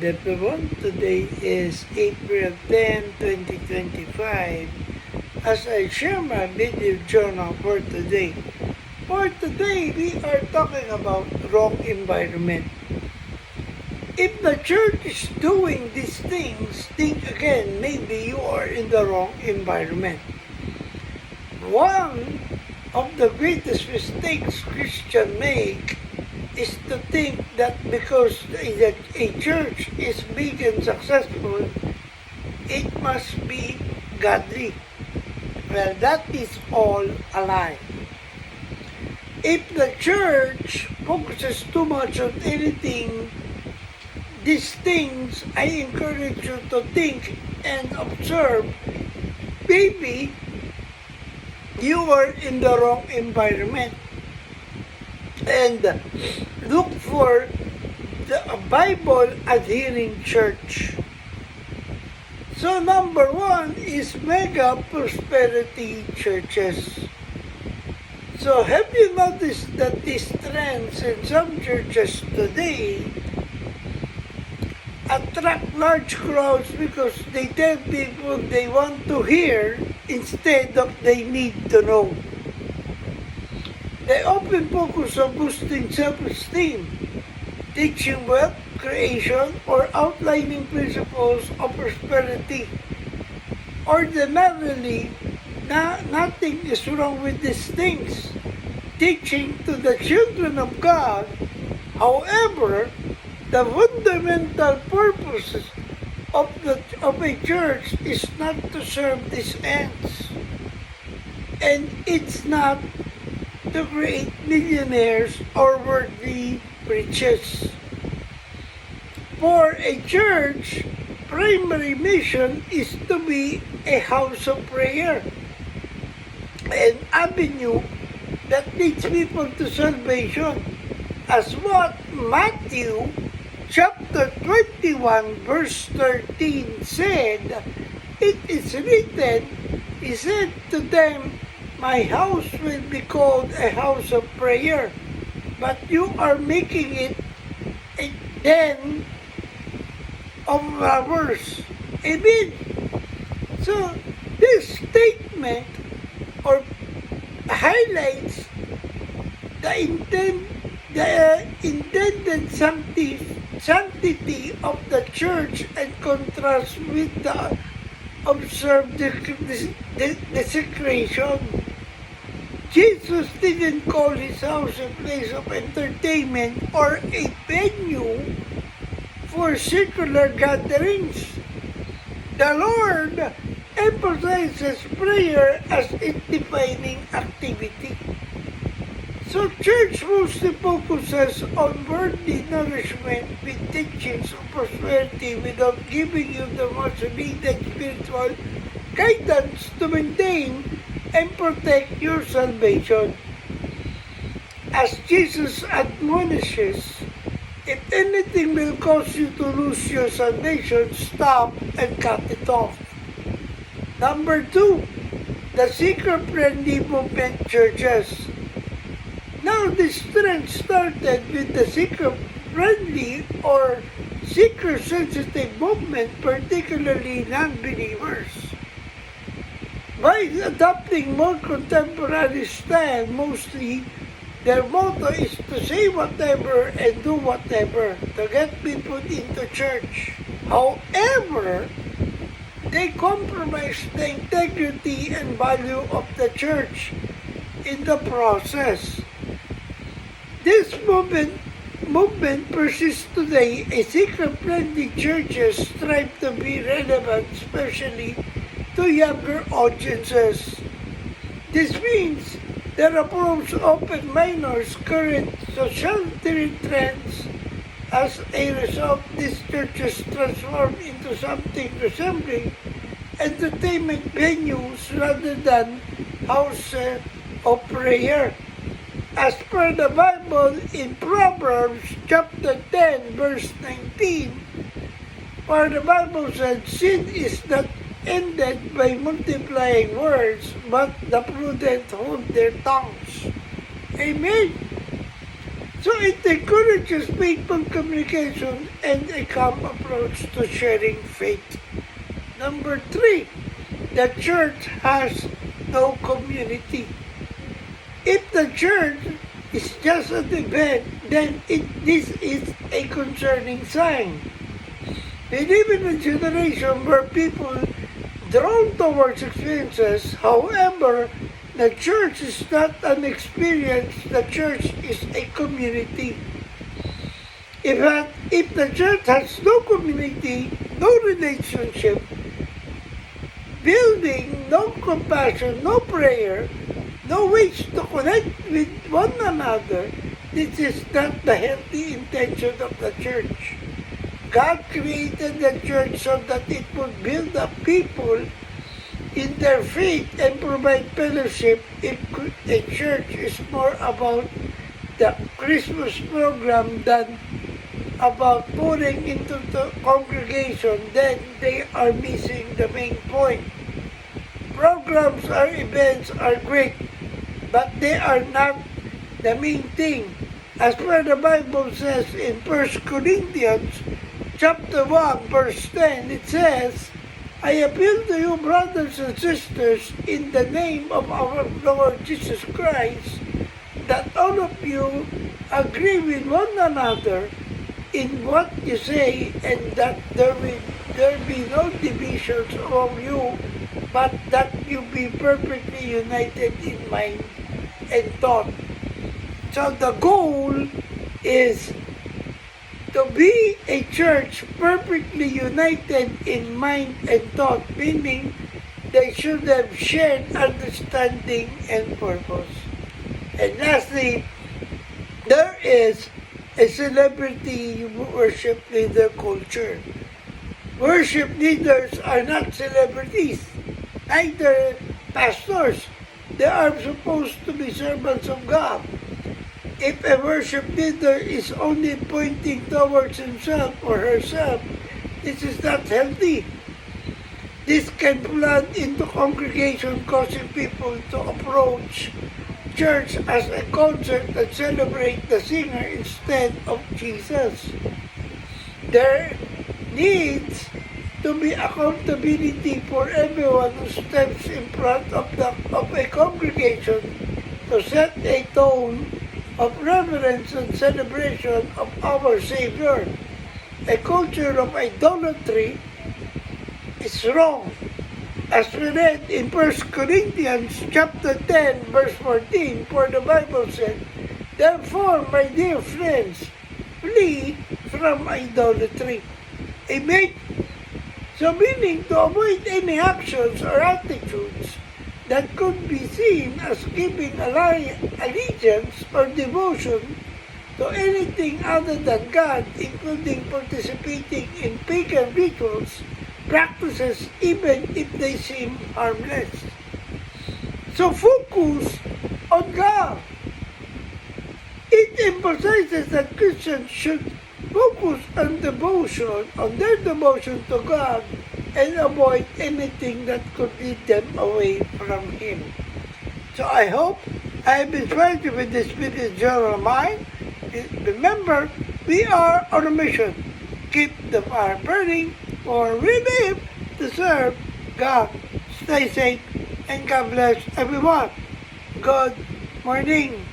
everyone. Today is April 10, 2025. As I share my video journal for today. For today, we are talking about wrong environment. If the church is doing these things, think again, maybe you are in the wrong environment. One of the greatest mistakes Christians make is to think that because a church is big and successful, it must be godly. Well, that is all a lie. If the church focuses too much on anything, these things, I encourage you to think and observe. Maybe you are in the wrong environment. And look for a Bible-adhering church. So number one is mega prosperity churches. So have you noticed that these trends in some churches today attract large crowds because they tell people they want to hear instead of they need to know? They often focus on boosting self-esteem, teaching wealth creation, or outlining principles of prosperity. Ordinarily, nothing is wrong with these things, teaching to the children of God. However, the fundamental purpose of a church is not to serve these ends. And it's not to create millionaires or worldly riches. For a church, primary mission is to be a house of prayer, an avenue that leads people to salvation, as what Matthew chapter 21 verse 13 said. It is written, he said to them, "My house will be called a house of prayer, but you are making it a den of robbers." Amen. So this statement or highlights the intended sanctity of the church and contrasts with the observed desecration. Jesus didn't call his house a place of entertainment or a venue for secular gatherings. The Lord emphasizes prayer as its defining activity. So church mostly focuses on worldly nourishment with teachings of prosperity without giving you the much needed spiritual guidance to maintain and protect your salvation. As Jesus admonishes, if anything will cause you to lose your salvation, stop and cut it off. Number two, the seeker-friendly movement churches. Now this trend started with the seeker-friendly or seeker-sensitive movement, particularly non-believers. By adopting more contemporary style, mostly their motto is to say whatever and do whatever to get people into church. However, they compromise the integrity and value of the church in the process. This movement persists today. A seeker-friendly churches strive to be relevant, especially to younger audiences. This means their approach often minors current social trends. As a result, these churches transform into something resembling entertainment venues rather than houses of prayer. As per the Bible in Proverbs chapter 10 verse 19, for the Bible said, "Sin is not ended by multiplying words, but the prudent hold their tongues." Amen. So it encourages faithful communication and a calm approach to sharing faith. Number 3, the church has no community. If the church is just an event, then this is a concerning sign. We live in a generation where people drawn towards experiences. However, the church is not an experience. The church is a community. If the church has no community, no relationship, building, no compassion, no prayer, no ways to connect with one another, this is not the healthy intention of the church. God created the church so that it would build up people in their faith and provide fellowship. If a church is more about the Christmas program than about pouring into the congregation, then they are missing the main point. Programs or events are great, but they are not the main thing. As per the Bible says in 1 Corinthians chapter 1 verse 10, it says, I appeal to you, brothers and sisters, in the name of our Lord Jesus Christ, that all of you agree with one another in what you say, and that there be no divisions among you, but that you be perfectly united in mind and thought. So the goal is to be a church perfectly united in mind and thought, meaning they should have shared understanding and purpose. And lastly, there is a celebrity worship leader culture. Worship leaders are not celebrities, neither pastors. They are supposed to be servants of God. If a worship leader is only pointing towards himself or herself, this is not healthy. This can flood into congregation, causing people to approach church as a concert and celebrate the singer instead of Jesus. There needs to be accountability for everyone who steps in front of a congregation to set a tone of reverence and celebration of our Savior. A culture of idolatry is wrong. As we read in 1 Corinthians chapter 10 verse 14, for the Bible said, therefore, my dear friends, flee from idolatry. Amen? So meaning to avoid any actions or attitudes that could be seen as giving allegiance or devotion to anything other than God, including participating in pagan rituals, practices, even if they seem harmless. So focus on God. It emphasizes that Christians should focus on their devotion to God, and avoid anything that could lead them away from Him. So I hope I have inspired you with this video journal of mine. Remember, we are on a mission. Keep the fire burning, for we live to serve God. Stay safe, and God bless everyone. Good morning.